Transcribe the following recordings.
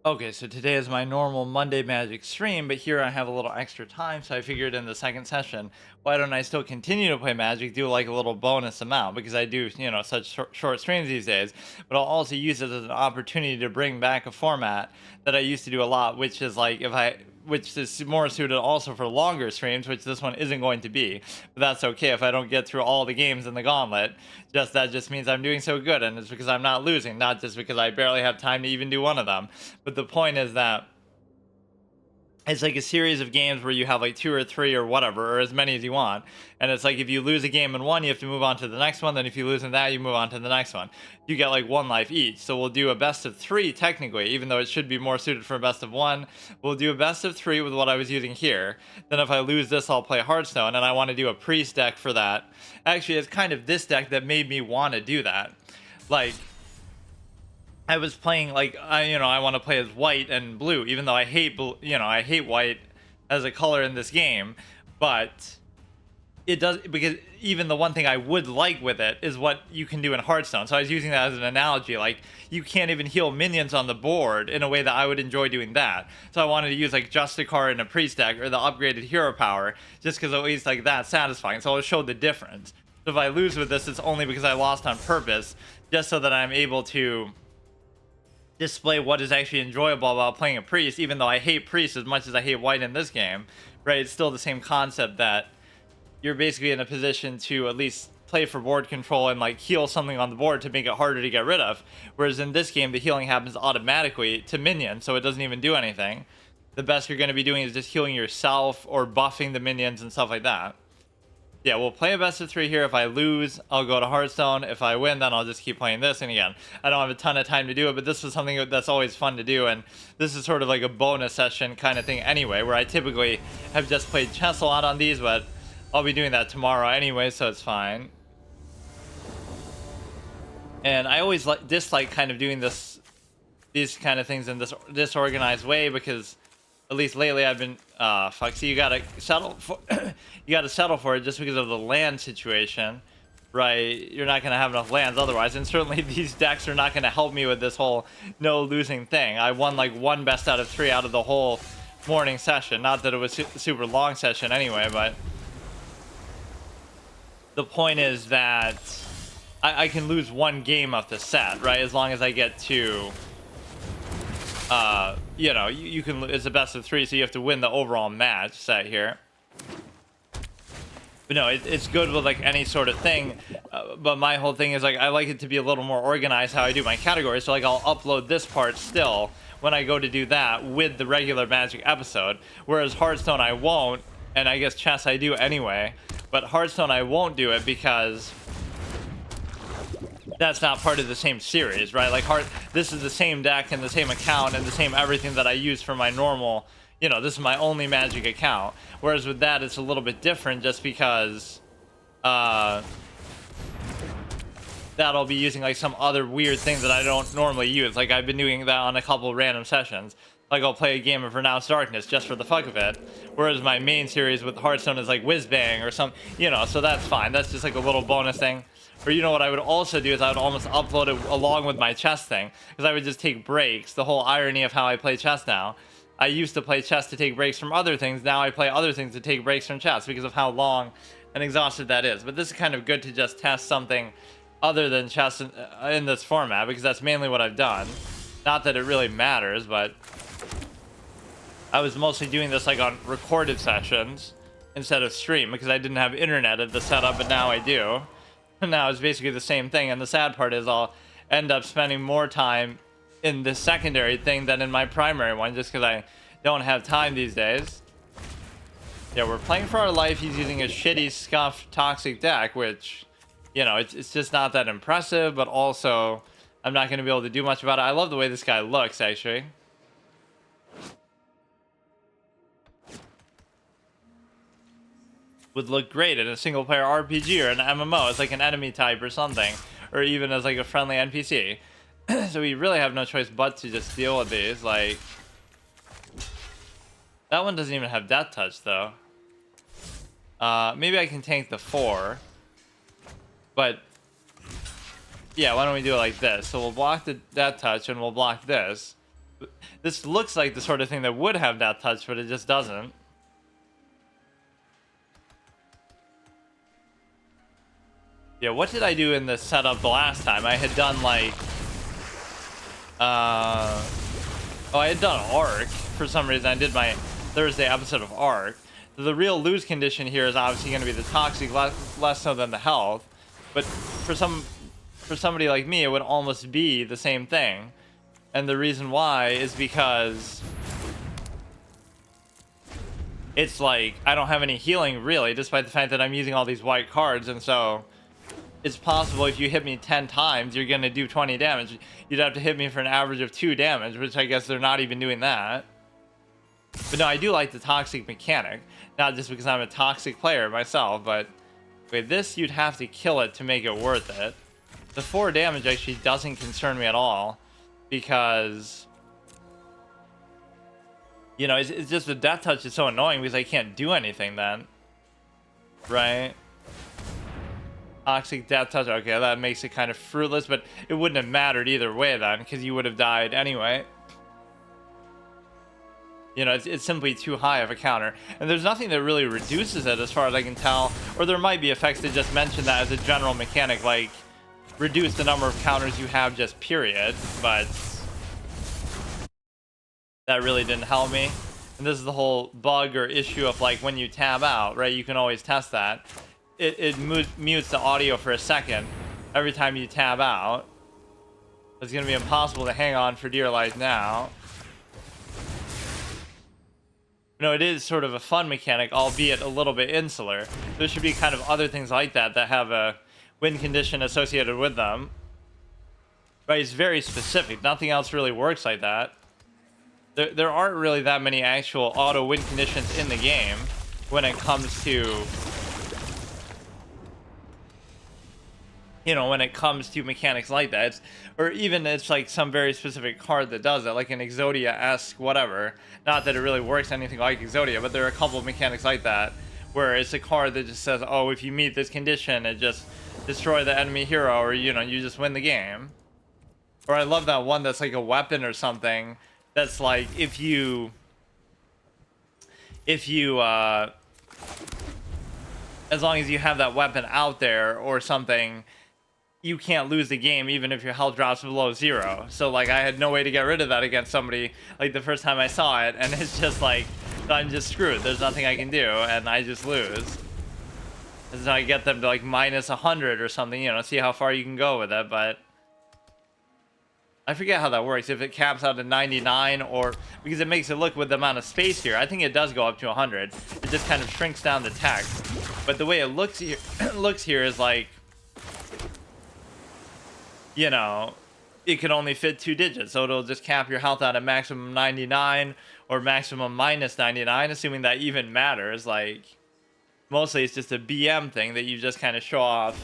Okay, so today is my normal Monday Magic stream, but here I have a little extra time, so I figured in the second session, why don't I still continue to play Magic, do like a little bonus amount, because I do, such short streams these days, but I'll also use it as an opportunity to bring back a format that I used to do a lot, which is like which is more suited also for longer streams, which this one isn't going to be, but that's okay if I don't get through all the games in the gauntlet. That just means I'm doing so good, and it's because I'm not losing, not just because I barely have time to even do one of them. But the point is that it's like a series of games where you have like 2 or 3 or whatever, or as many as you want. And it's like if you lose a game in one, you have to move on to the next one. Then if you lose in that, you move on to the next one. You get like 1 life each. So we'll do a best of 3 technically, even though it should be more suited for a best of 1. We'll do a best of 3 with what I was using here. Then if I lose this, I'll play Hearthstone, and I want to do a priest deck for that. Actually, it's kind of this deck that made me want to do that. Like, I was playing like I want to play as white and blue, even though I hate I hate white as a color in this game, but it does, because even the one thing I would like with it is what you can do in Hearthstone. So I was using that as an analogy, like you can't even heal minions on the board in a way that I would enjoy doing that. So I wanted to use like Justicar in a priest deck or the upgraded hero power, just because at least like that's satisfying. So I'll show the difference. So if I lose with this, it's only because I lost on purpose, just so that I'm able to display what is actually enjoyable about playing a priest. Even though I hate priests as much as I hate white in this game, right? It's still the same concept that you're basically in a position to at least play for board control and like heal something on the board to make it harder to get rid of. Whereas in this game, the healing happens automatically to minions, so it doesn't even do anything. The best you're going to be doing is just healing yourself or buffing the minions and stuff like that. Yeah, we'll play a best of 3 here. If I lose, I'll go to Hearthstone. If I win, then I'll just keep playing this. And again, I don't have a ton of time to do it, but this is something that's always fun to do. And this is sort of like a bonus session kind of thing anyway, where I typically have just played chess a lot on these, but I'll be doing that tomorrow anyway, so it's fine. And I always dislike kind of doing these kind of things in this disorganized way, because at least lately I've been fuck. So you gotta settle for it just because of the land situation, right? You're not gonna have enough lands otherwise, and certainly these decks are not gonna help me with this whole no losing thing. I won like 1 best out of 3 out of the whole morning session. Not that it was a super long session anyway, but the point is that I can lose 1 game of the set, right? As long as I get to you can, it's a best of 3, so you have to win the overall match set here. But no, it's good with like any sort of thing, but my whole thing is like I like it to be a little more organized how I do my categories. So like I'll upload this part still when I go to do that with the regular Magic episode, whereas Hearthstone I won't, and I guess chess I do anyway, but Hearthstone I won't do it because that's not part of the same series, right? Like this is the same deck and the same account and the same everything that I use for my normal, this is my only Magic account. Whereas with that, it's a little bit different, just because that I'll be using like some other weird thing that I don't normally use. Like I've been doing that on a couple of random sessions. Like I'll play a game of Renounced Darkness just for the fuck of it. Whereas my main series with Hearthstone is like Whiz Bang or some, so that's fine. That's just like a little bonus thing. Or what I would also do is I would almost upload it along with my chess thing, because I would just take breaks. The whole irony of how I play chess now. I used to play chess to take breaks from other things. Now I play other things to take breaks from chess because of how long and exhausted that is. But this is kind of good to just test something other than chess in this format, because that's mainly what I've done. Not that it really matters, but I was mostly doing this like on recorded sessions instead of stream, because I didn't have internet at the setup, but now I do. Now it's basically the same thing, and the sad part is I'll end up spending more time in this secondary thing than in my primary one, just because I don't have time these days. Yeah, we're playing for our life. He's using a shitty, scuffed, toxic deck, which, it's just not that impressive, but also I'm not going to be able to do much about it. I love the way this guy looks, actually. Would look great in a single player RPG or an MMO as like an enemy type or something, or even as like a friendly NPC. So we really have no choice but to just deal with these. Like, that one doesn't even have Death Touch though. Maybe I can tank the 4, but yeah, why don't we do it like this? So we'll block the Death Touch and we'll block this. This looks like the sort of thing that would have Death Touch, but it just doesn't. Yeah, what did I do in the setup the last time? I had done like... Oh, I had done Arc for some reason. I did my Thursday episode of Arc. The real lose condition here is obviously going to be the Toxic, less so than the health. But for somebody like me, it would almost be the same thing. And the reason why is because it's like I don't have any healing really, despite the fact that I'm using all these white cards. And so it's possible if you hit me 10 times, you're going to do 20 damage. You'd have to hit me for an average of 2 damage, which I guess they're not even doing that. But no, I do like the Toxic mechanic. Not just because I'm a Toxic player myself, but with this, you'd have to kill it to make it worth it. The 4 damage actually doesn't concern me at all, because, you know, it's just the Death Touch is so annoying because I can't do anything then. Right? Toxic Death Touch, okay, that makes it kind of fruitless, but it wouldn't have mattered either way then, because you would have died anyway. You know, it's simply too high of a counter. And there's nothing that really reduces it as far as I can tell. Or there might be effects that just mention that as a general mechanic, like reduce the number of counters you have just period. But that really didn't help me. And this is the whole bug or issue of like when you tab out, right? You can always test that. It mutes the audio for a second every time you tab out. It's going to be impossible to hang on for dear life now. You know, it is sort of a fun mechanic, albeit a little bit insular. There should be kind of other things like that that have a win condition associated with them. Right, it's very specific. Nothing else really works like that. There aren't really that many actual auto win conditions in the game when it comes to... You know, when it comes to mechanics like that. Or even it's like some very specific card that does it, like an Exodia-esque whatever. Not that it really works anything like Exodia, but there are a couple of mechanics like that, where it's a card that just says, oh, if you meet this condition, it just destroy the enemy hero, or, you know, you just win the game. Or I love that one that's like a weapon or something, that's like, if you, as long as you have that weapon out there or something, you can't lose the game even if your health drops below 0. So like I had no way to get rid of that against somebody like the first time I saw it, and it's just like I'm just screwed. There's nothing I can do, and I just lose. And so I get them to like minus 100 or something, you know, see how far you can go with it. But I forget how that works, if it caps out at 99, or because it makes it look with the amount of space here. I think it does go up to 100. It just kind of shrinks down the text. But the way it looks here, is like, you know, it can only fit 2 digits, so it'll just cap your health out at maximum 99 or maximum minus 99, assuming that even matters. Like, mostly it's just a BM thing that you just kind of show off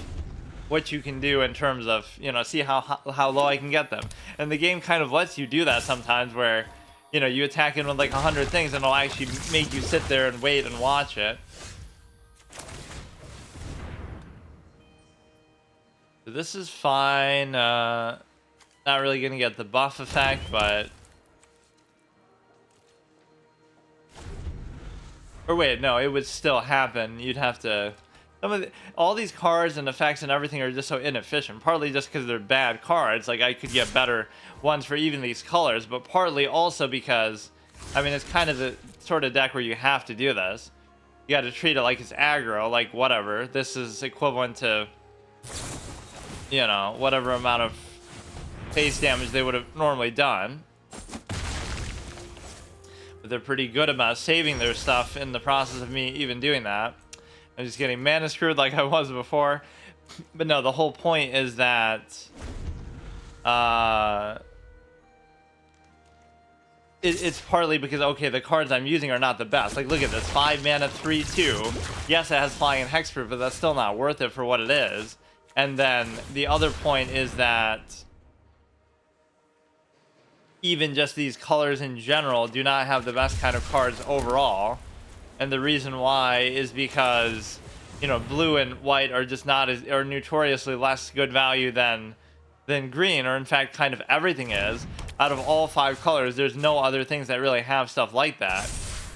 what you can do in terms of, you know, see how low I can get them. And the game kind of lets you do that sometimes, where, you know, you attack it with like 100 things and it'll actually make you sit there and wait and watch it. So this is fine. Not really gonna get the buff effect, but... Or wait, no, it would still happen. You'd have to... all these cards and effects and everything are just so inefficient. Partly just because they're bad cards. Like, I could get better ones for even these colors, but partly also because, I mean, it's kind of the sort of deck where you have to do this. You got to treat it like it's aggro, like whatever. This is equivalent to, you know, whatever amount of base damage they would have normally done. But they're pretty good about saving their stuff in the process of me even doing that. I'm just getting mana screwed like I was before. But no, the whole point is that it's partly because, okay, the cards I'm using are not the best. Like, look at this, 5 mana, 3/2. Yes, it has flying and hexproof, but that's still not worth it for what it is. And then the other point is that even just these colors in general do not have the best kind of cards overall. And the reason why is because, you know, blue and white are just not as, are notoriously less good value than green, or in fact kind of everything is. out of all 5 colors, there's no other things that really have stuff like that,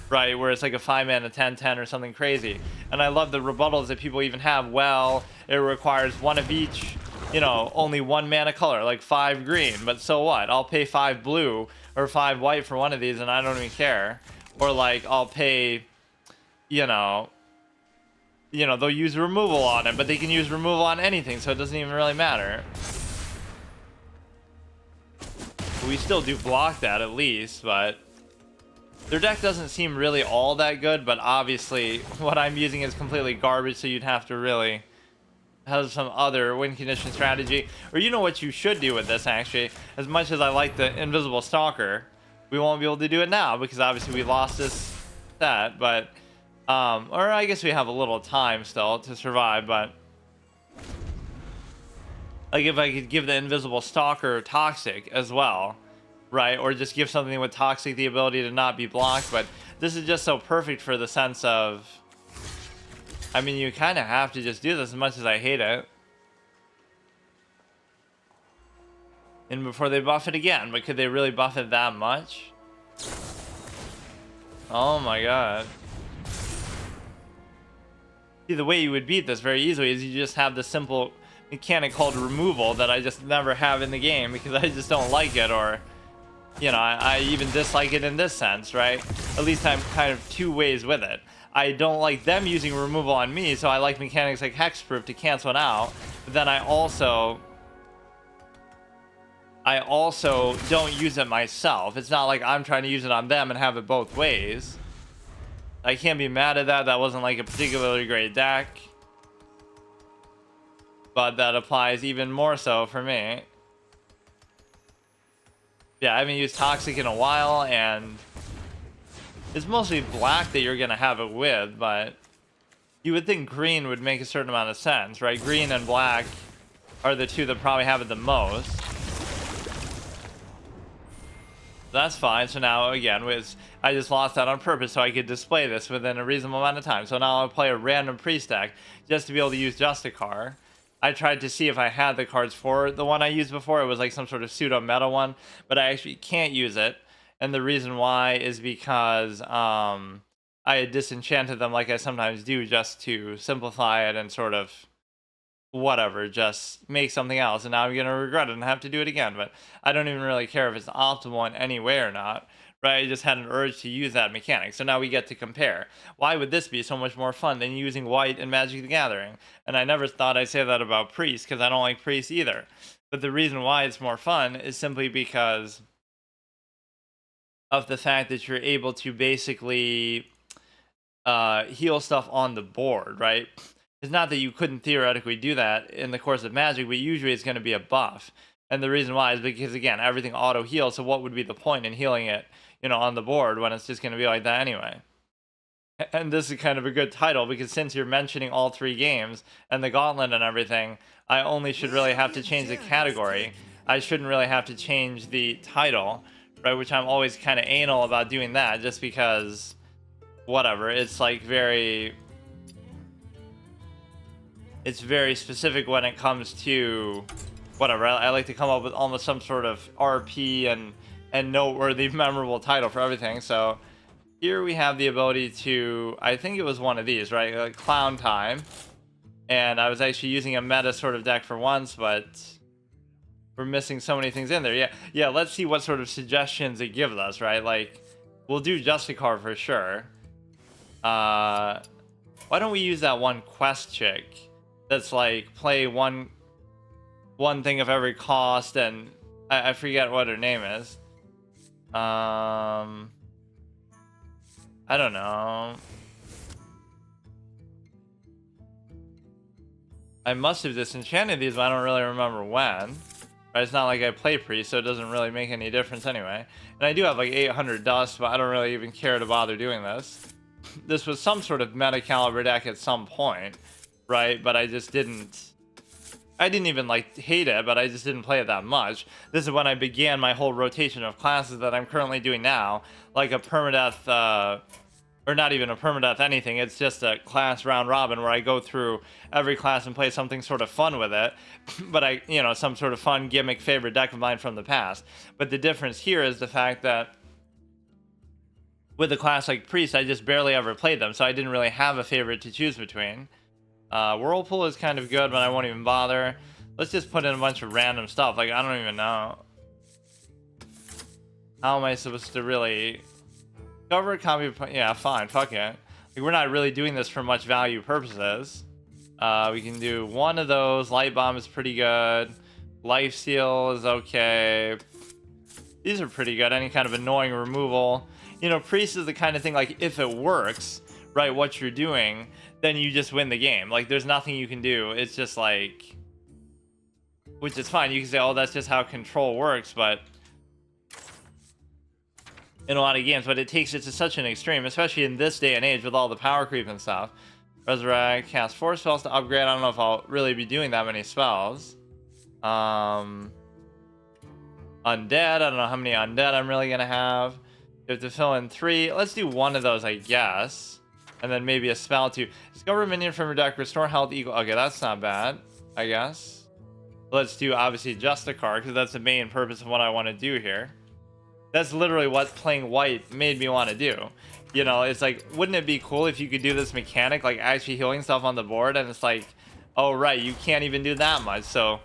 right? Where it's like a 5-mana 10/10 or something crazy. And I love the rebuttals that people even have. Well, it requires 1 of each, you know, only 1 mana color, like 5 green. But so what? I'll pay 5 blue or 5 white for one of these, and I don't even care. Or like I'll pay, you know, they'll use removal on it, but they can use removal on anything, so it doesn't even really matter. We still do block that at least, but their deck doesn't seem really all that good. But obviously what I'm using is completely garbage, so you'd have to really have some other win condition strategy. Or you know what you should do with this, actually, as much as I like the Invisible Stalker, we won't be able to do it now because obviously we lost this set, but or I guess we have a little time still to survive. But like if I could give the Invisible Stalker Toxic as well, right? Or just give something with Toxic the ability to not be blocked. But this is just so perfect for the sense of, I mean, you kind of have to just do this as much as I hate it. And before they buff it again, but could they really buff it that much? Oh my god. See, the way you would beat this very easily is you just have the simple mechanic called removal that I just never have in the game because I just don't like it, or, you know, I even dislike it in this sense, right? At least I'm kind of 2 ways with it. I don't like them using removal on me, so I like mechanics like Hexproof to cancel it out. But then I also don't use it myself. It's not like I'm trying to use it on them and have it both ways. I can't be mad at that. That wasn't like a particularly great deck, but that applies even more so for me. Yeah, I haven't used Toxic in a while, and it's mostly black that you're gonna have it with, but you would think green would make a certain amount of sense, right? Green and black are the 2 that probably have it the most. That's fine. So now again, I just lost that on purpose so I could display this within a reasonable amount of time. So now I'll play a random priest deck just to be able to use Justicar. I tried to see if I had the cards for the one I used before. It was like some sort of pseudo meta one, but I actually can't use it. And the reason why is because I had disenchanted them like I sometimes do, just to simplify it and sort of whatever, just make something else. And now I'm gonna regret it and have to do it again. But I don't even really care if it's optimal in any way or not, right? I just had an urge to use that mechanic. So now we get to compare. Why would this be so much more fun than using white in Magic the Gathering? And I never thought I'd say that about Priest, because I don't like Priest either. But the reason why it's more fun is simply because of the fact that you're able to basically heal stuff on the board, right? It's not that you couldn't theoretically do that in the course of Magic, but usually it's going to be a buff. And the reason why is because, again, everything auto heals, so what would be the point in healing it, you know, on the board when it's just going to be like that anyway? And this is kind of a good title, because since you're mentioning all 3 games and the gauntlet and everything, I only should really have to change the category. I shouldn't really have to change the title, right? Which I'm always kind of anal about doing that, just because, whatever, it's like it's very specific when it comes to whatever. I like to come up with almost some sort of RP and noteworthy, memorable title for everything. So here we have the ability to, I think it was one of these, right? Like Clown Time. And I was actually using a meta sort of deck for once, but we're missing so many things in there. Yeah, let's see what sort of suggestions it gives us, right? Like, we'll do Justicar for sure. Why don't we use that one quest chick that's like play one thing of every cost, and I forget what her name is. I don't know. I must have disenchanted these, but I don't really remember when. Right? It's not like I play Priest, so it doesn't really make any difference anyway. And I do have like 800 dust, but I don't really even care to bother doing this. This was some sort of meta caliber deck at some point, right? But I just didn't. I didn't even like hate it, but I just didn't play it that much. This is when I began my whole rotation of classes that I'm currently doing now, like a permadeath or not even a permadeath anything, it's just a class round robin where I go through every class and play something sort of fun with it. But I, some sort of fun gimmick favorite deck of mine from the past. But the difference here is the fact that with a class like Priest, I just barely ever played them, so I didn't really have a favorite to choose between. Whirlpool is kind of good, but I won't even bother. Let's just put in a bunch of random stuff. Like, I don't even know. How am I supposed to really... Cover, copy, yeah, fine, fuck it. Like, we're not really doing this for much value purposes. We can do one of those. Light Bomb is pretty good. Lifesteal is okay. These are pretty good. Any kind of annoying removal. Priest is the kind of thing, like, if it works, right, what you're doing, then you just win the game. Like, there's nothing you can do. It's just like... Which is fine. You can say, oh, that's just how control works, but... in a lot of games, but it takes it to such an extreme, especially in this day and age with all the power creep and stuff. Resurrect, cast 4 spells to upgrade. I don't know if I'll really be doing that many spells. Undead, I don't know how many undead I'm really gonna have. You have to fill in 3. Let's do one of those, I guess. And then maybe a spell to discover a minion from your deck, restore health equal. Okay, that's not bad, I guess. Let's do obviously just a card, because that's the main purpose of what I want to do here. That's literally what playing white made me want to do. It's like, wouldn't it be cool if you could do this mechanic, like actually healing stuff on the board, and it's like, oh right, you can't even do that much, so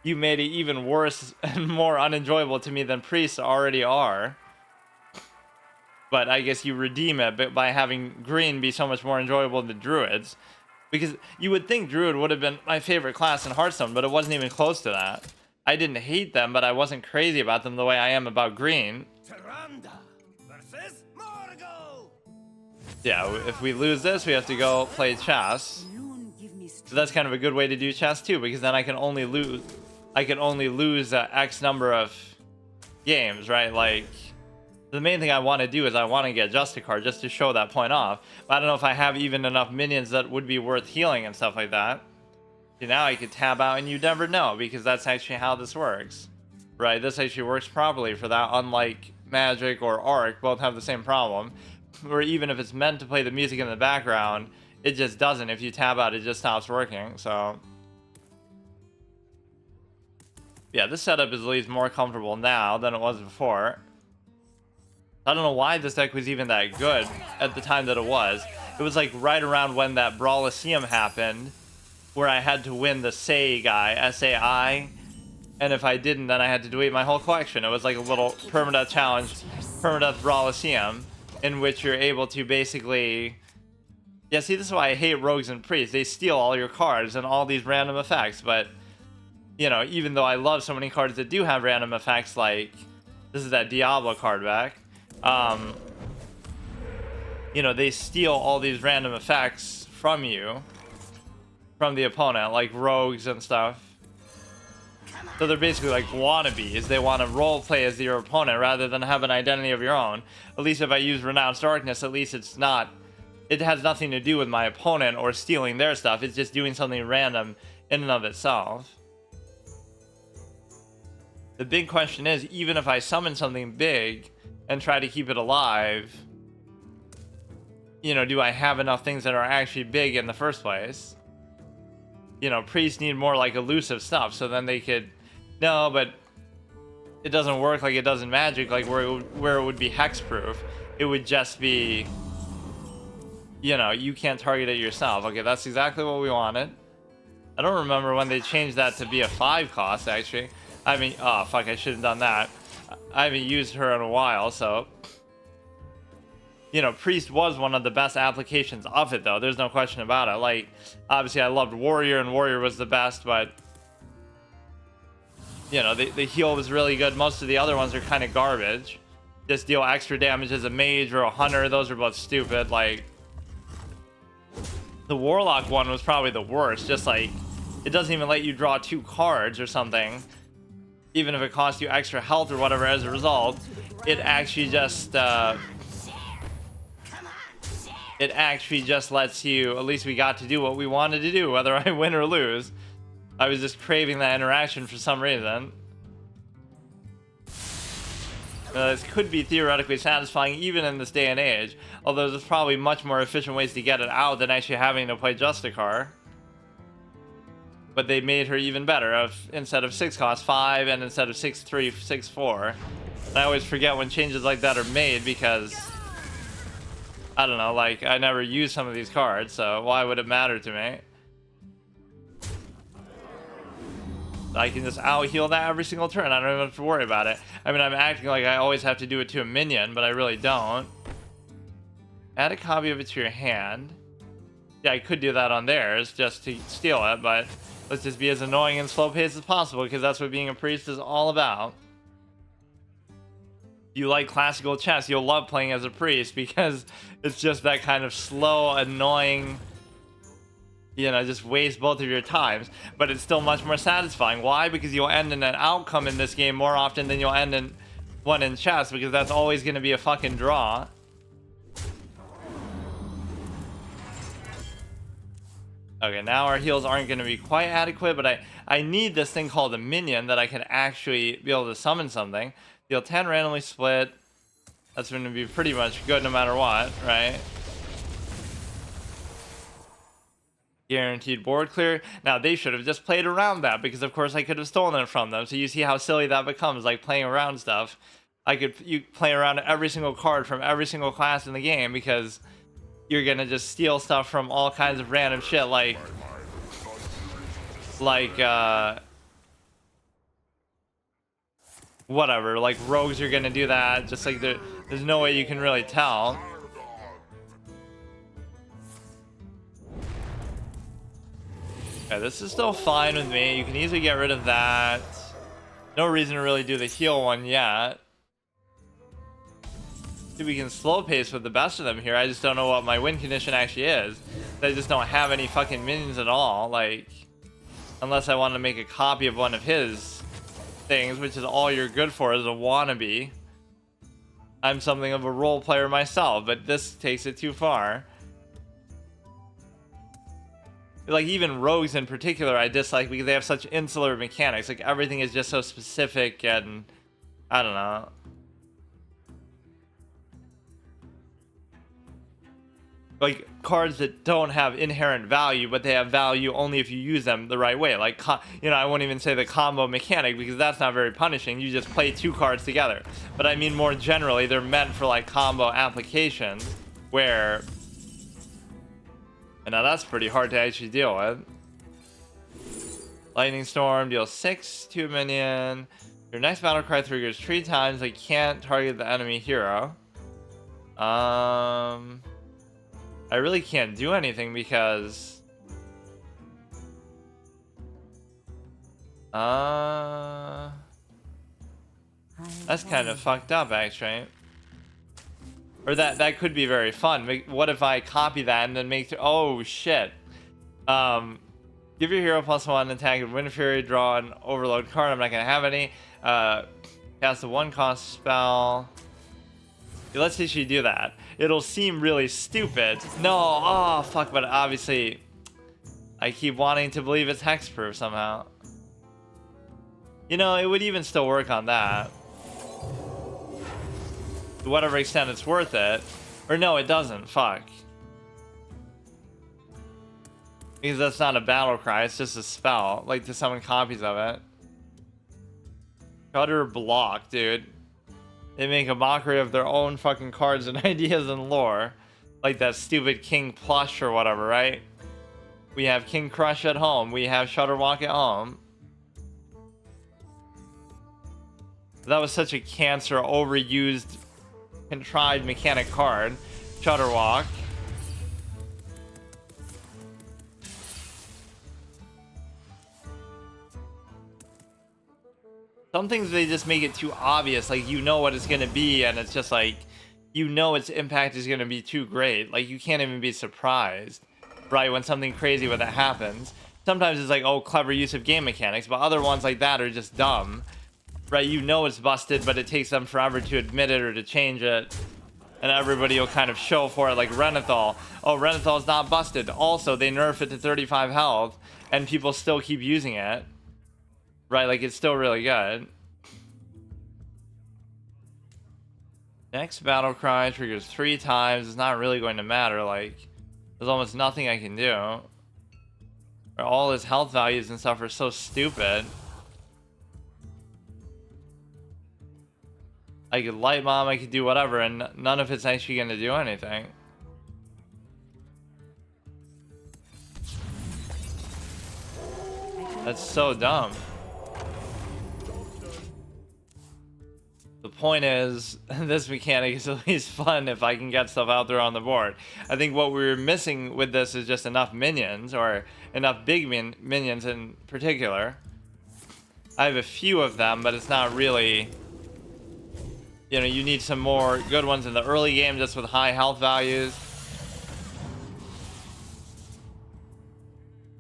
you made it even worse and more unenjoyable to me than priests already are. But I guess you redeem it by having green be so much more enjoyable than druids. Because you would think druid would have been my favorite class in Hearthstone, but it wasn't even close to that. I didn't hate them, but I wasn't crazy about them the way I am about green. Yeah, if we lose this, we have to go play chess. So that's kind of a good way to do chess too, because then I can only lose X number of games, right? Like, the main thing I want to do is I want to get just a card just to show that point off. But I don't know if I have even enough minions that would be worth healing and stuff like that. See, now I could tab out and you never know, because that's actually how this works. Right, this actually works properly for that, unlike Magic or Arc, both have the same problem. Where even if it's meant to play the music in the background, it just doesn't. If you tab out, it just stops working, so... Yeah, this setup is at least more comfortable now than it was before. I don't know why this deck was even that good at the time that it was. It was like right around when that Brawliseum happened, where I had to win the Say guy, S-A-I, and if I didn't, then I had to delete my whole collection. It was like a little permadeath challenge, permadeath Brawliseum, in which you're able to basically... Yeah, see, this is why I hate rogues and priests. They steal all your cards and all these random effects, but, even though I love so many cards that do have random effects, like, this is that Diablo card back, they steal all these random effects from you, from the opponent, like rogues and stuff. So they're basically like wannabes. They want to roleplay as your opponent rather than have an identity of your own. At least if I use Renounced Darkness, at least it has nothing to do with my opponent or stealing their stuff. It's just doing something random in and of itself. The big question is, even if I summon something big and try to keep it alive, do I have enough things that are actually big in the first place? Priests need more like elusive stuff, so then they could... No, but it doesn't work like it does in Magic, like where it would be hexproof. It would just be, you can't target it yourself. Okay, that's exactly what we wanted. I don't remember when they changed that to be a 5 cost, actually. I mean, oh, fuck, I should have done that. I haven't used her in a while, so... Priest was one of the best applications of it, though. There's no question about it. Like, obviously, I loved Warrior, and Warrior was the best, but... the heal was really good. Most of the other ones are kind of garbage. Just deal extra damage as a mage or a hunter. Those are both stupid. Like, the Warlock one was probably the worst. Just, like, it doesn't even let you draw 2 cards or something. Even if it costs you extra health or whatever as a result. It actually just... It actually just lets you, at least we got to do what we wanted to do, whether I win or lose. I was just craving that interaction for some reason. This could be theoretically satisfying even in this day and age, although there's probably much more efficient ways to get it out than actually having to play Justicar. But they made her even better. Instead of 6 cost 5, and instead of 6/3, 6/4. I always forget when changes like that are made because, I don't know, like, I never use some of these cards, so why would it matter to me? I can just out-heal that every single turn. I don't even have to worry about it. I mean, I'm acting like I always have to do it to a minion, but I really don't. Add a copy of it to your hand. Yeah, I could do that on theirs just to steal it, but let's just be as annoying and slow-paced as possible, because that's what being a priest is all about. If you like classical chess, you'll love playing as a priest, because it's just that kind of slow, annoying, you know, just waste both of your times, but it's still much more satisfying. Why? Because you'll end in an outcome in this game more often than you'll end in one in chess, because that's always going to be a fucking draw. Okay, now our heals aren't going to be quite adequate, but I need this thing called a minion that I can actually be able to summon something. Deal 10 randomly split. That's going to be pretty much good no matter what, right? Guaranteed board clear. Now, they should have just played around that, because of course I could have stolen it from them. So you see how silly that becomes, like playing around stuff. You play around every single card from every single class in the game, because you're gonna just steal stuff from all kinds of random shit, like whatever, like rogues are gonna do that, just like there's no way you can really tell. Okay, this is still fine with me. You can easily get rid of that. No reason to really do the heal one yet. See, we can slow pace with the best of them here. I just don't know what my win condition actually is. I just don't have any fucking minions at all. Like, unless I want to make a copy of one of his things, which is all you're good for as a wannabe. I'm something of a role player myself, but this takes it too far. Like, even rogues in particular I dislike because they have such insular mechanics. Like, everything is just so specific, and I don't know. Like, cards that don't have inherent value, but they have value only if you use them the right way. Like, you know, I won't even say the combo mechanic, because that's not very punishing. You just play 2 cards together. But I mean, more generally, they're meant for, like, combo applications, where... And now that's pretty hard to actually deal with. Lightning Storm, deal 6 to a minion. Your next battle cry triggers 3 times. They can't target the enemy hero. I really can't do anything because... That's kind of fucked up, actually. Or that could be very fun. What if I copy that and then make... Oh, shit. Give your hero +1 attack with Wind Fury, draw an Overload card. I'm not going to have any. Cast a 1-cost spell. Let's actually do that. It'll seem really stupid. No, oh, fuck, but obviously... I keep wanting to believe it's hexproof somehow. You know, it would even still work on that. To whatever extent it's worth it. Or no, it doesn't. Fuck. Because that's not a battle cry, it's just a spell. Like, to summon copies of it. Cutter block, dude. They make a mockery of their own fucking cards and ideas and lore. Like that stupid King Plush or whatever, right? We have King Crush at home. We have Shutterwalk at home. That was such a cancer, overused, contrived mechanic card. Shutterwalk. Some things, they just make it too obvious. Like, you know what it's going to be, and it's just like, you know its impact is going to be too great. Like, you can't even be surprised, right, when something crazy with it happens. Sometimes it's like, oh, clever use of game mechanics, but other ones like that are just dumb. Right, you know it's busted, but it takes them forever to admit it or to change it. And everybody will kind of show for it, like Renathal. Oh, Renathal's not busted. Also, they nerf it to 35 health, and people still keep using it. Right, like, it's still really good. Next battle cry triggers 3 times. It's not really going to matter. Like, there's almost nothing I can do. All his health values and stuff are so stupid. I could light bomb, I could do whatever, and none of it's actually going to do anything. That's so dumb. The point is, this mechanic is at least fun if I can get stuff out there on the board. I think what we're missing with this is just enough minions, or enough big minions in particular. I have a few of them, but it's not really... You know, you need some more good ones in the early game just with high health values.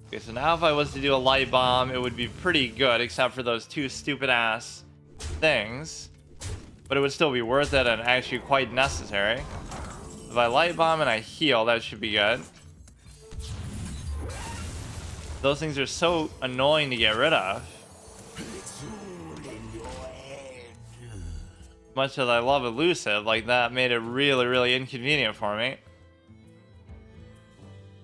Okay, so now if I was to do a light bomb, it would be pretty good, except for those 2 stupid ass things. But it would still be worth it and actually quite necessary. If I light bomb and I heal, that should be good. Those things are so annoying to get rid of. Much as I love elusive, like that made it really, really inconvenient for me.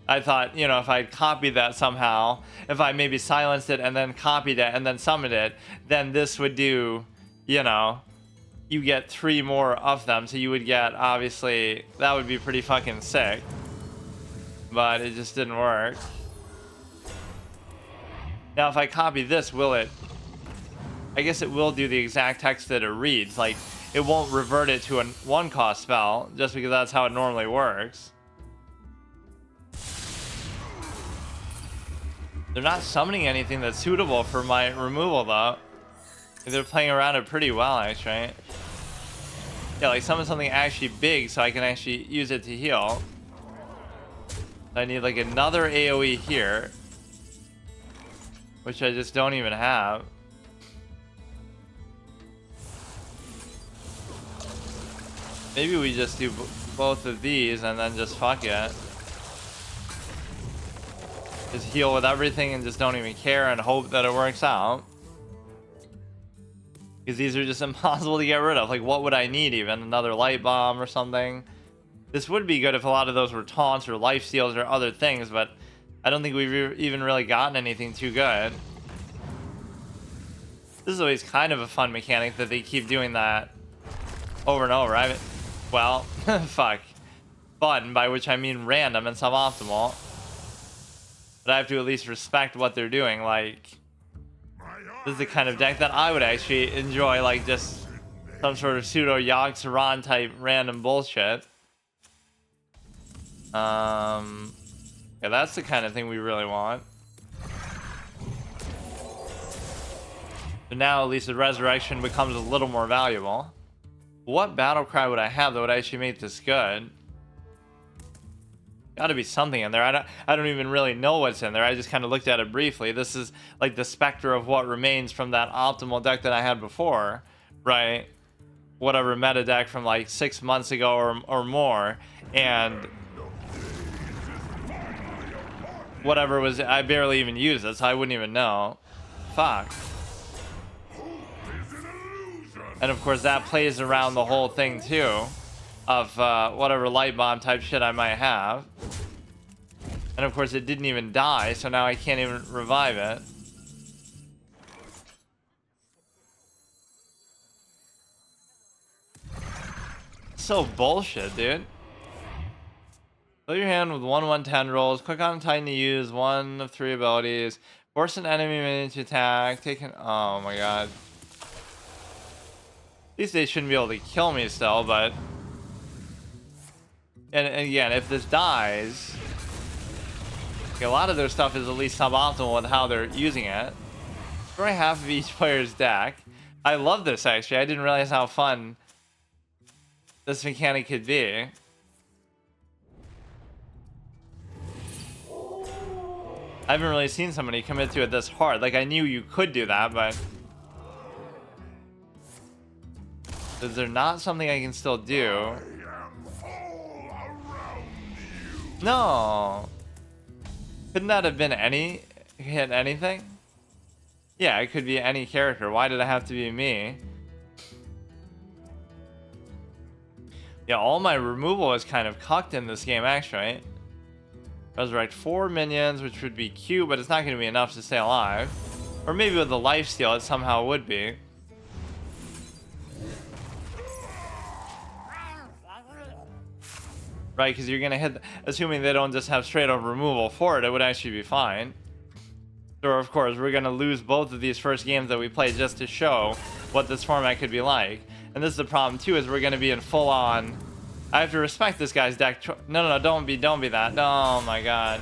I thought, you know, if I'd copied that somehow, if I maybe silenced it and then copied it and then summoned it, then this would do, you know, you get 3 more of them, so you would get, obviously, that would be pretty fucking sick. But it just didn't work. Now, if I copy this, will it... I guess it will do the exact text that it reads. Like, it won't revert it to a 1-cost spell, just because that's how it normally works. They're not summoning anything that's suitable for my removal, though. They're playing around it pretty well, actually. Yeah, like summon something actually big so I can actually use it to heal. I need like another AoE here, which I just don't even have. Maybe we just do both of these and then just fuck it. Just heal with everything and just don't even care and hope that it works out. Because these are just impossible to get rid of. Like, what would I need even? Another light bomb or something? This would be good if a lot of those were taunts or life steals or other things, but I don't think we've even really gotten anything too good. This is always kind of a fun mechanic that they keep doing that over and over. Well, fuck. Fun, by which I mean random and suboptimal. But I have to at least respect what they're doing. Like, this is the kind of deck that I would actually enjoy, like just some sort of pseudo Yogg-Saron type random bullshit. Yeah, that's the kind of thing we really want. But now at least the resurrection becomes a little more valuable. What battle cry would I have that would actually make this good? Gotta be something in there. I don't even really know what's in there. I just kind of looked at it briefly. This is like the specter of what remains from that optimal deck that I had before, right? Whatever meta deck from like 6 months ago or more, and whatever was, I barely even used it, so I wouldn't even know. Fuck. And of course that plays around the whole thing too, of whatever light bomb type shit I might have. And of course it didn't even die, so now I can't even revive it. So bullshit, dude. Fill your hand with 1/1 tendrils. Click on Titan to use 1 of 3 abilities. Force an enemy minion to attack. Take an... Oh my god. At least they shouldn't be able to kill me still, but... And again, if this dies... Okay, a lot of their stuff is at least suboptimal with how they're using it. Destroy half of each player's deck. I love this, actually. I didn't realize how fun this mechanic could be. I haven't really seen somebody commit to it this hard. Like, I knew you could do that, but... Is there not something I can still do? No! Couldn't that have been hit anything? Yeah, it could be any character. Why did it have to be me? Yeah, all my removal is kind of cucked in this game, actually. Resurrect 4 minions, which would be cute, but it's not going to be enough to stay alive. Or maybe with the lifesteal, it somehow would be. Right, because you're going to hit... Assuming they don't just have straight-up removal for it, it would actually be fine. So, of course, we're going to lose both of these first games that we played just to show what this format could be like. And this is the problem, too, is we're going to be in full-on... I have to respect this guy's deck. No, don't be that. Oh, my God.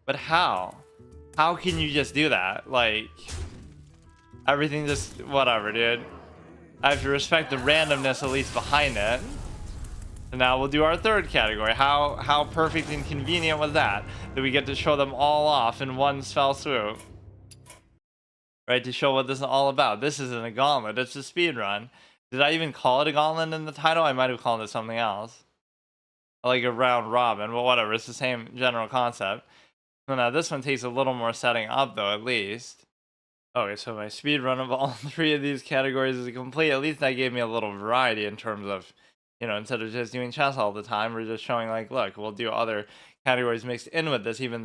But how? How can you just do that? Like, everything just... Whatever, dude. I have to respect the randomness, at least, behind it. And now we'll do our third category. How perfect and convenient was that? That we get to show them all off in one fell swoop. Right, to show what this is all about. This isn't a gauntlet, it's a speed run. Did I even call it a gauntlet in the title? I might have called it something else. Like a round robin, but whatever, it's the same general concept. So now this one takes a little more setting up though, at least. Okay, so my speed run of all three of these categories is complete. At least that gave me a little variety in terms of, you know, instead of just doing chess all the time, we're just showing like, look, we'll do other categories mixed in with this. Even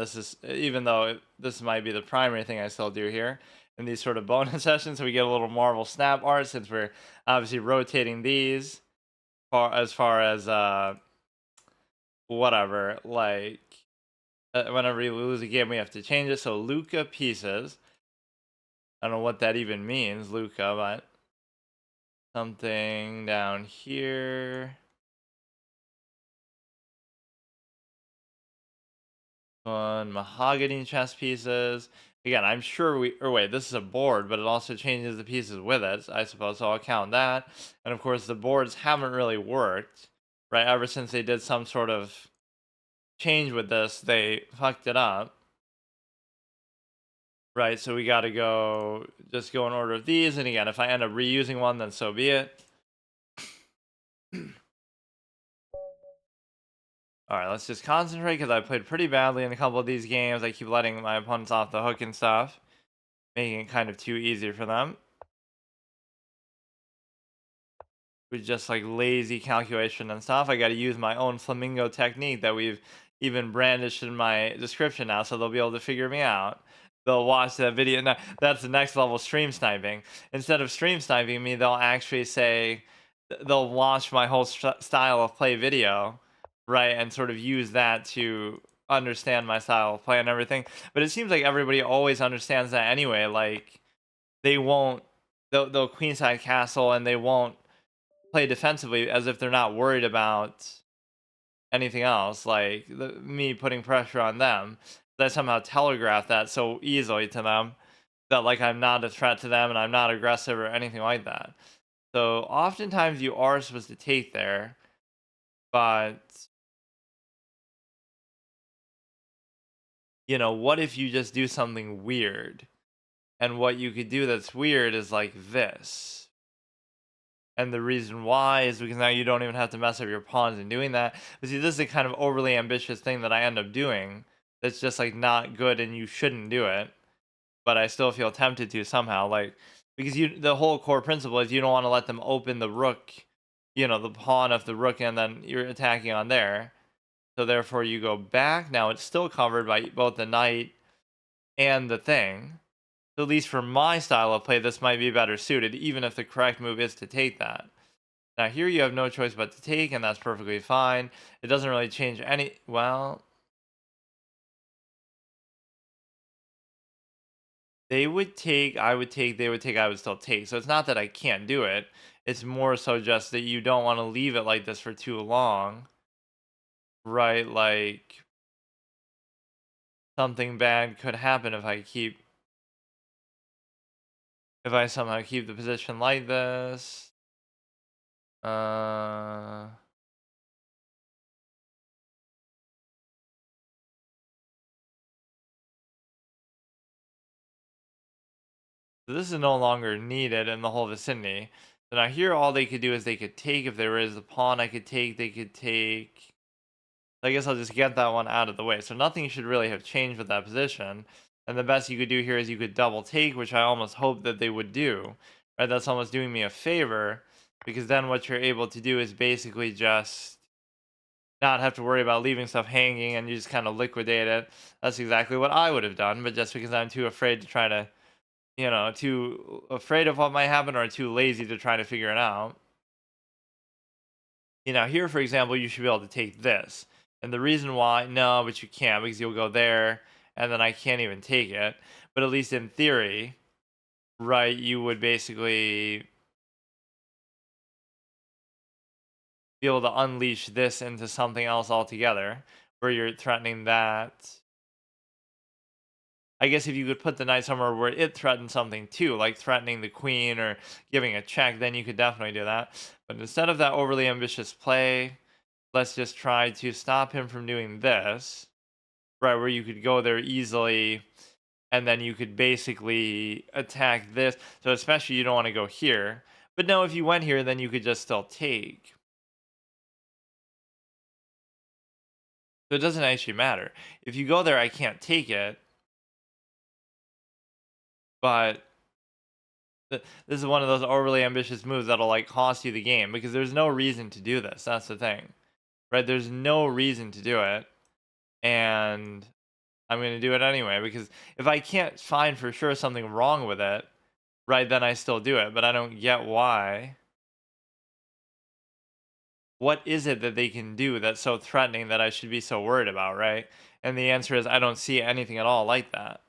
though this might be the primary thing I still do here in these sort of bonus sessions, so we get a little Marvel Snap art since we're obviously rotating these as far as whatever, like whenever we lose a game we have to change it. So Luca pieces, I don't know what that even means, Luca, but something down here. On mahogany chess pieces. Again, I'm sure wait, this is a board, but it also changes the pieces with it, I suppose, so I'll count that. And of course, the boards haven't really worked, right? Ever since they did some sort of change with this, they fucked it up. Right, so we gotta just go in order of these, and again, if I end up reusing one, then so be it. Alright, let's just concentrate, because I played pretty badly in a couple of these games. I keep letting my opponents off the hook and stuff, making it kind of too easy for them. With just like lazy calculation and stuff. I gotta use my own flamingo technique that we've even brandished in my description now, so they'll be able to figure me out. They'll watch that video. Now, that's the next level stream sniping. Instead of stream sniping me, they'll actually say, they'll watch my whole style of play video, right, and sort of use that to understand my style of play and everything. But it seems like everybody always understands that anyway. Like, they'll queenside castle and they won't play defensively as if they're not worried about anything else, like me putting pressure on them. I somehow telegraph that so easily to them that like I'm not a threat to them and I'm not aggressive or anything like that. So oftentimes you are supposed to take there, but you know, what if you just do something weird? And what you could do that's weird is like this. And the reason why is because now you don't even have to mess up your pawns in doing that. But see, this is the kind of overly ambitious thing that I end up doing that's just like not good and you shouldn't do it. But I still feel tempted to somehow, like, because the whole core principle is you don't want to let them open the rook, you know, the pawn of the rook, and then you're attacking on there. So therefore you go back. Now it's still covered by both the knight and the thing. So at least for my style of play, this might be better suited, even if the correct move is to take that. Now here you have no choice but to take, and that's perfectly fine. It doesn't really change any... Well... They would take, I would take, they would take, I would still take. So it's not that I can't do it. It's more so just that you don't want to leave it like this for too long. Right? Like... something bad could happen if I somehow keep the position like this. So this is no longer needed in the whole vicinity. So now here all they could do is they could take. If there is a pawn I could take, they could take. I guess I'll just get that one out of the way. So nothing should really have changed with that position. And the best you could do here is you could double take, which I almost hope that they would do. Right? That's almost doing me a favor. because then what you're able to do is basically just not have to worry about leaving stuff hanging and you just kind of liquidate it. That's exactly what I would have done, but just because I'm too afraid to try to, too afraid of what might happen or too lazy to try to figure it out. Here, for example, you should be able to take this. And the reason why, no, but you can't because you'll go there and then I can't even take it. But at least in theory, right, you would basically be able to unleash this into something else altogether where you're threatening that. I guess if you could put the knight somewhere where it threatens something too, like threatening the queen or giving a check, then you could definitely do that. But instead of that overly ambitious play, let's just try to stop him from doing this, right? Where you could go there easily and then you could basically attack this. So especially you don't want to go here. But no, if you went here, then you could just still take. So it doesn't actually matter. If you go there, I can't take it. But this is one of those overly ambitious moves that'll like cost you the game because there's no reason to do this. That's the thing, right? There's no reason to do it. And I'm going to do it anyway because if I can't find for sure something wrong with it, right, then I still do it. But I don't get why. What is it that they can do that's so threatening that I should be so worried about, right? And the answer is I don't see anything at all like that.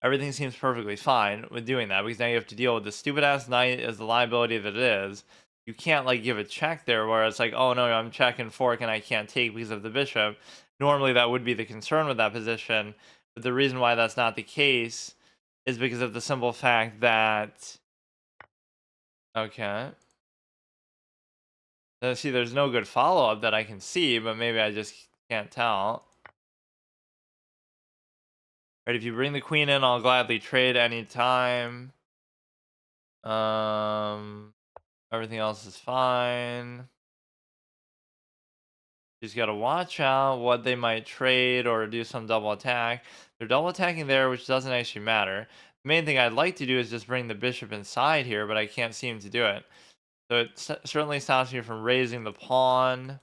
Everything seems perfectly fine with doing that because now you have to deal with the stupid ass knight as the liability that it is. You can't like give a check there where it's like, oh no, I'm checking fork and I can't take because of the bishop. Normally that would be the concern with that position, but the reason why that's not the case is because of the simple fact that okay. See, there's no good follow up that I can see, but maybe I just can't tell. Right, if you bring the queen in, I'll gladly trade anytime. Um, Everything else is fine. Just gotta watch out what they might trade or do some double attack. They're double attacking there, which doesn't actually matter. The main thing I'd like to do is just bring the bishop inside here, but I can't seem to do it. So it certainly stops me from raising the pawn.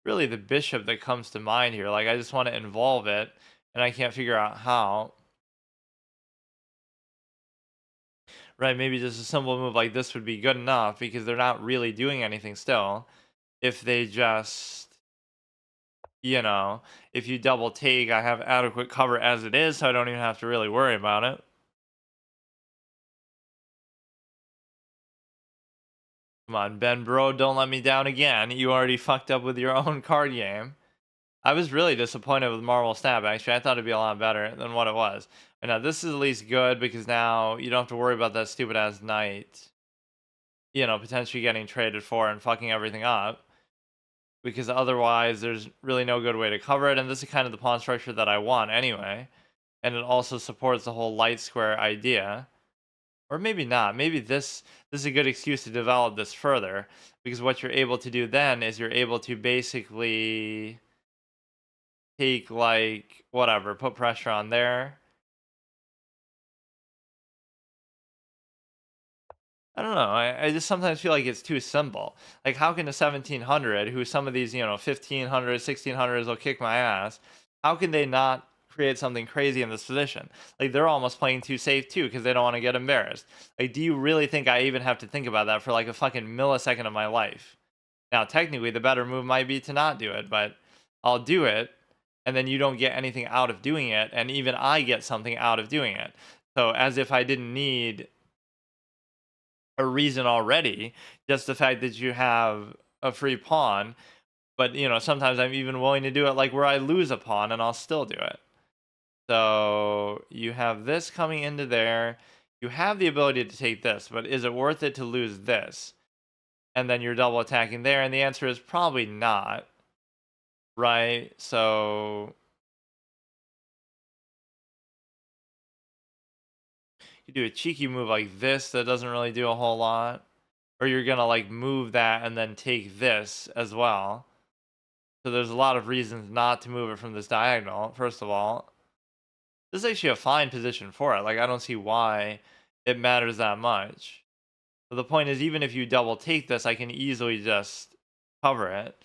Really the bishop that comes to mind here. Like I just want to involve it, and I can't figure out how. Right, maybe just a simple move like this would be good enough because they're not really doing anything still. If they just, if you double take, I have adequate cover as it is, so I don't even have to really worry about it. Come on, Ben Bro, don't let me down again. You already fucked up with your own card game. I was really disappointed with Marvel Snap, actually. I thought it'd be a lot better than what it was. And now this is at least good because now you don't have to worry about that stupid ass knight, potentially getting traded for and fucking everything up. Because otherwise, there's really no good way to cover it. And this is kind of the pawn structure that I want anyway. And it also supports the whole light square idea. Or maybe not. Maybe this is a good excuse to develop this further. Because what you're able to do then is you're able to basically take like whatever, put pressure on there. I don't know. I just sometimes feel like it's too simple. Like how can a 1700 who some of these, 1500, 1600s will kick my ass, how can they not create something crazy in this position? Like they're almost playing too safe too because they don't want to get embarrassed. Like do you really think I even have to think about that for like a fucking millisecond of my life? Now, technically the better move might be to not do it, but I'll do it and then you don't get anything out of doing it, and even I get something out of doing it. So as if I didn't need a reason already, just the fact that you have a free pawn. But sometimes I'm even willing to do it like where I lose a pawn and I'll still do it. So you have this coming into there. You have the ability to take this, but is it worth it to lose this? And then you're double attacking there, and the answer is probably not. Right? So you do a cheeky move like this that doesn't really do a whole lot. Or you're gonna like move that and then take this as well. So there's a lot of reasons not to move it from this diagonal, first of all. This is actually a fine position for it. Like, I don't see why it matters that much. But the point is, even if you double take this, I can easily just cover it.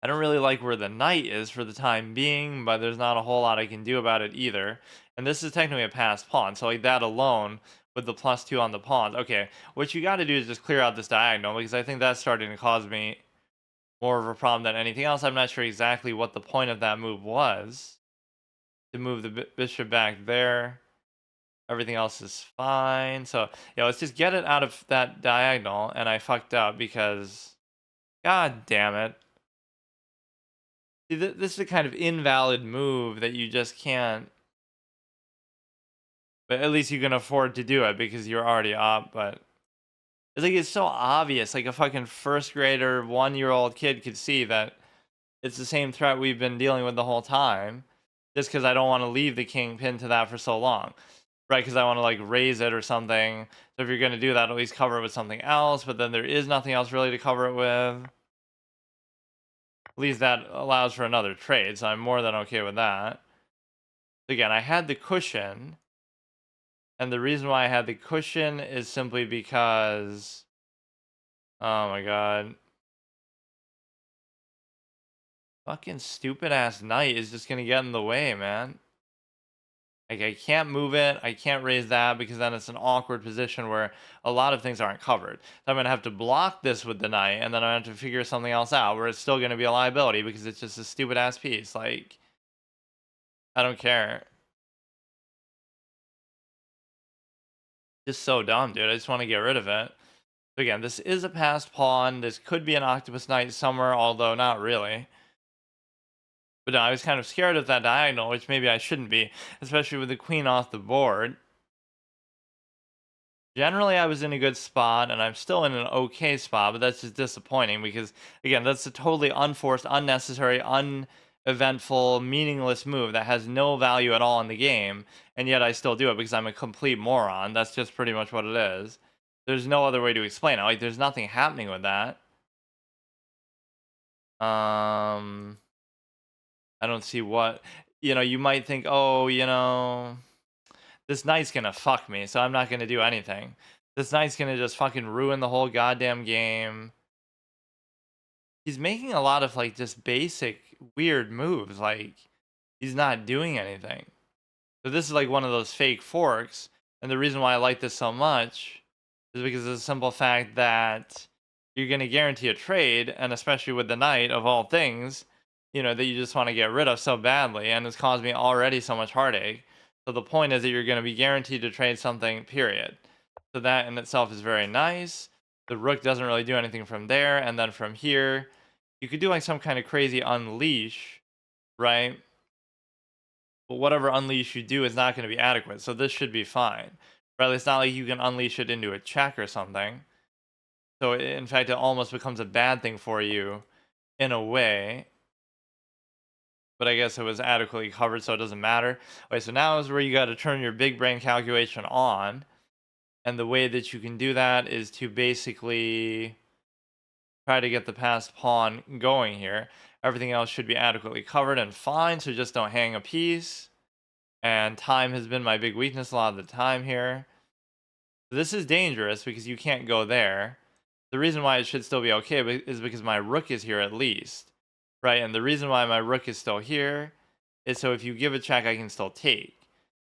I don't really like where the knight is for the time being, but there's not a whole lot I can do about it either. And this is technically a passed pawn, so like that alone, with the +2 on the pawns. Okay, what you gotta do is just clear out this diagonal, because I think that's starting to cause me more of a problem than anything else. I'm not sure exactly what the point of that move was. To move the bishop back there. Everything else is fine. So, yeah, let's just get it out of that diagonal, and I fucked up because... God damn it. See, this is a kind of invalid move that you just can't... But at least you can afford to do it because you're already up, but... It's like, it's so obvious. Like, a fucking first grader, 1-year-old kid could see that it's the same threat we've been dealing with the whole time. Just because I don't want to leave the king pinned to that for so long. Right, because I want to, like, raise it or something. So if you're going to do that, at least cover it with something else. But then there is nothing else really to cover it with. At least that allows for another trade, so I'm more than okay with that. Again, I had the cushion. And the reason why I had the cushion is simply because... Oh my god. Fucking stupid ass knight is just gonna get in the way, man. Like, I can't move it, I can't raise that, because then it's an awkward position where a lot of things aren't covered. So I'm gonna have to block this with the knight, and then I have to figure something else out where it's still gonna be a liability because it's just a stupid ass piece. Like, I don't care. Just so dumb, dude. I just want to get rid of it. So again, this is a passed pawn. This could be an octopus knight somewhere, although not really. But no, I was kind of scared of that diagonal, which maybe I shouldn't be, especially with the queen off the board. Generally, I was in a good spot, and I'm still in an okay spot, but that's just disappointing because, again, that's a totally unforced, unnecessary, uneventful, meaningless move that has no value at all in the game, and yet I still do it because I'm a complete moron. That's just pretty much what it is. There's no other way to explain it. Like, there's nothing happening with that. I don't see what... you might think, oh, this knight's gonna fuck me, so I'm not gonna do anything. This knight's gonna just fucking ruin the whole goddamn game. He's making a lot of, like, just basic weird moves. Like, he's not doing anything. So this is like one of those fake forks. And the reason why I like this so much is because of the simple fact that you're gonna guarantee a trade, and especially with the knight of all things, that you just want to get rid of so badly, and it's caused me already so much heartache. So the point is that you're going to be guaranteed to trade something, period. So that in itself is very nice. The rook doesn't really do anything from there, and then from here, you could do like some kind of crazy unleash, right? But whatever unleash you do is not going to be adequate, so this should be fine. Right? It's not like you can unleash it into a check or something. So in fact, it almost becomes a bad thing for you in a way. But I guess it was adequately covered, so it doesn't matter. Okay, so now is where you got to turn your big brain calculation on. And the way that you can do that is to basically try to get the passed pawn going here. Everything else should be adequately covered and fine, so just don't hang a piece. And time has been my big weakness a lot of the time here. This is dangerous because you can't go there. The reason why it should still be okay is because my rook is here at least. Right, and the reason why my rook is still here is so if you give a check, I can still take.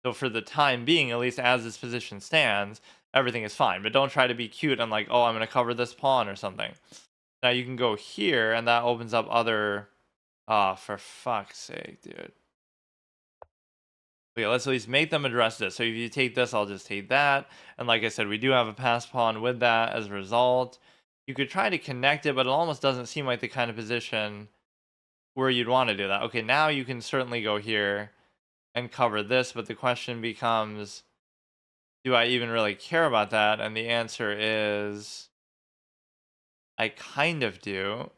So for the time being, at least as this position stands, everything is fine. But don't try to be cute and like, oh, I'm going to cover this pawn or something. Now you can go here, and that opens up other... Oh, for fuck's sake, dude. Okay, let's at least make them address this. So if you take this, I'll just take that. And like I said, we do have a pass pawn with that as a result. You could try to connect it, but it almost doesn't seem like the kind of position where you'd want to do that. Okay, now you can certainly go here and cover this, but the question becomes, do I even really care about that? And the answer is, I kind of do.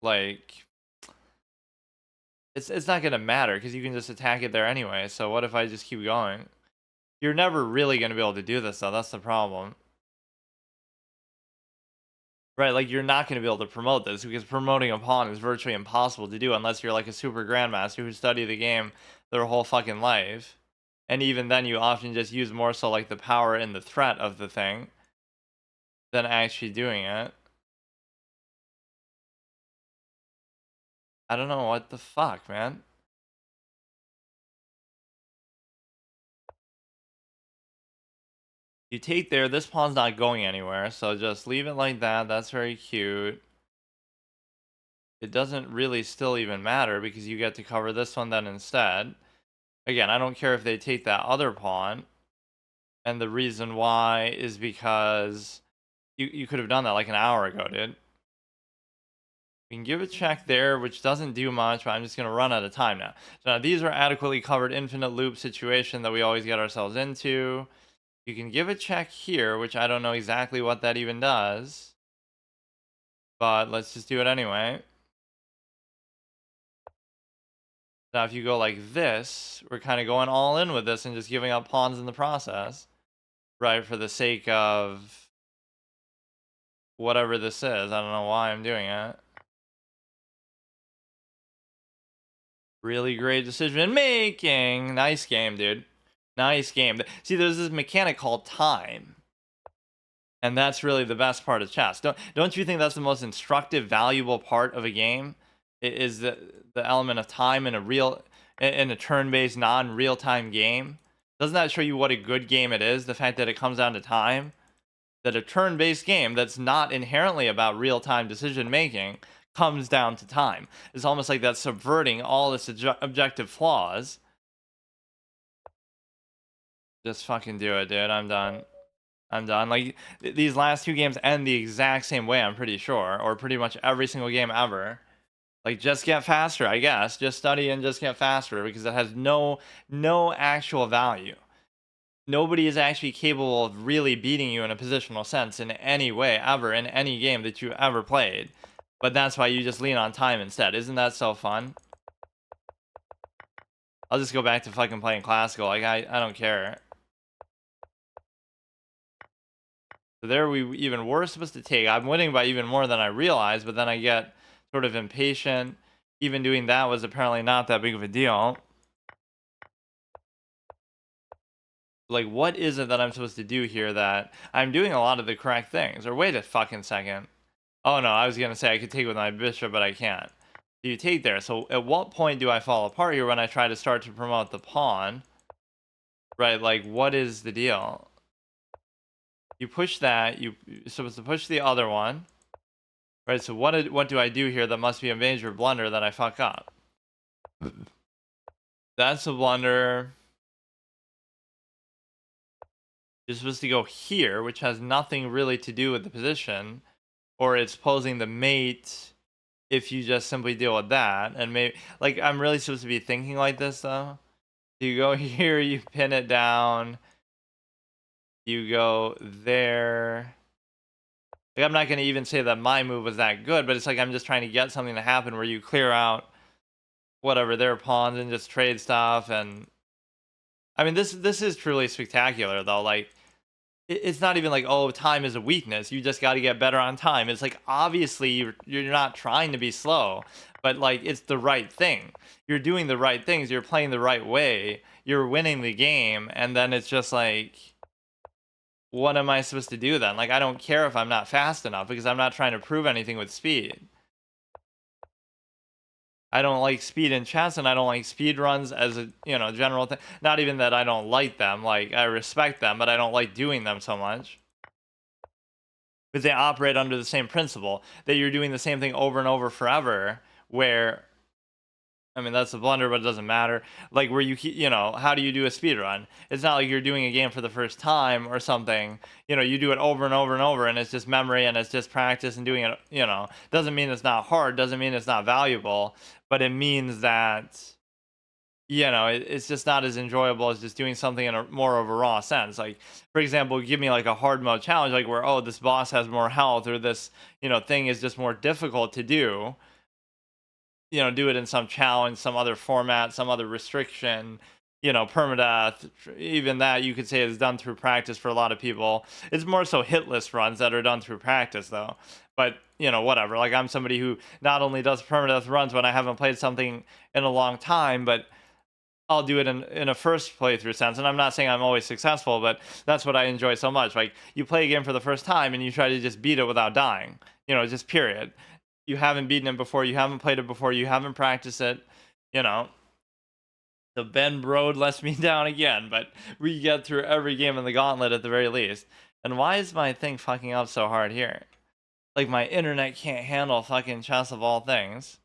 Like, it's not going to matter because you can just attack it there anyway. So what if I just keep going? You're never really going to be able to do this, though. That's the problem. Right, like, you're not gonna be able to promote this because promoting a pawn is virtually impossible to do unless you're like a super grandmaster who studied the game their whole fucking life. And even then, you often just use more so like the power and the threat of the thing than actually doing it. I don't know what the fuck, man. You take there, this pawn's not going anywhere, so just leave it like that. That's very cute. It doesn't really still even matter because you get to cover this one then instead. Again, I don't care if they take that other pawn. And the reason why is because you could have done that like an hour ago, dude. We can give a check there, which doesn't do much, but I'm just going to run out of time now. So now these are adequately covered infinite loop situation that we always get ourselves into. You can give a check here, which I don't know exactly what that even does. But let's just do it anyway. Now, if you go like this, we're kind of going all in with this and just giving up pawns in the process, right? For the sake of whatever this is. I don't know why I'm doing it. Really great decision making. Nice game, dude. Nice game. See, there's this mechanic called time. And that's really the best part of chess. Don't you think that's the most instructive, valuable part of a game? Is the element of time in a turn-based, non-real-time game? Doesn't that show you what a good game it is? The fact that it comes down to time? That a turn-based game that's not inherently about real-time decision making comes down to time. It's almost like that's subverting all its objective flaws. Just fucking do it, dude. I'm done. I'm done. Like, these last two games end the exact same way, I'm pretty sure. Or pretty much every single game ever. Like, just get faster, I guess. Just study and just get faster, because it has no actual value. Nobody is actually capable of really beating you in a positional sense in any way, ever, in any game that you ever played. But that's why you just lean on time instead. Isn't that so fun? I'll just go back to fucking playing classical. Like, I don't care. So there we even were supposed to take. I'm winning by even more than I realized, but then I get sort of impatient. Even doing that was apparently not that big of a deal. Like, what is it that I'm supposed to do here that I'm doing a lot of the correct things? Or wait a fucking second. Oh no, I was gonna say I could take with my bishop, but I can't. So you take there. So at what point do I fall apart here when I try to start to promote the pawn? Right, like, what is the deal? You push that, you're supposed to push the other one. Right, so what do I do here that must be a major blunder that I fuck up? That's a blunder. You're supposed to go here, which has nothing really to do with the position. Or it's posing the mate if you just simply deal with that. And maybe, like, I'm really supposed to be thinking like this, though. You go here, you pin it down. You go there. Like, I'm not going to even say that my move was that good, but it's like I'm just trying to get something to happen where you clear out whatever their pawns and just trade stuff. And I mean, this is truly spectacular, though. Like, it's not even like, oh, time is a weakness. You just got to get better on time. It's like, obviously you're not trying to be slow, but like, it's the right thing. You're doing the right things. You're playing the right way. You're winning the game, and then it's just like, what am I supposed to do then? Like, I don't care if I'm not fast enough because I'm not trying to prove anything with speed. I don't like speed in chess, and I don't like speed runs as a, general thing. Not even that I don't like them. Like, I respect them, but I don't like doing them so much. Because they operate under the same principle that you're doing the same thing over and over forever, where, I mean, that's a blunder, but it doesn't matter. Like, where how do you do a speed run? It's not like you're doing a game for the first time or something. You do it over and over and over, and it's just memory and it's just practice and doing it. Doesn't mean it's not hard, doesn't mean it's not valuable, but it means that, it's just not as enjoyable as just doing something in a more of a raw sense. Like, for example, give me like a hard mode challenge, like where, oh, this boss has more health, or this, thing is just more difficult to do. Do it in some challenge, some other format, some other restriction. permadeath, even that you could say is done through practice for a lot of people. It's more so hitless runs that are done through practice, though. But, whatever. Like, I'm somebody who not only does permadeath runs when I haven't played something in a long time, but I'll do it in a first playthrough sense. And I'm not saying I'm always successful, but that's what I enjoy so much. Like, you play a game for the first time and you try to just beat it without dying, just period. You haven't beaten it before, you haven't played it before, you haven't practiced it, you know. The Ben Road lets me down again, but we get through every game in the gauntlet at the very least. And why is my thing fucking up so hard here? Like, my internet can't handle fucking chess of all things.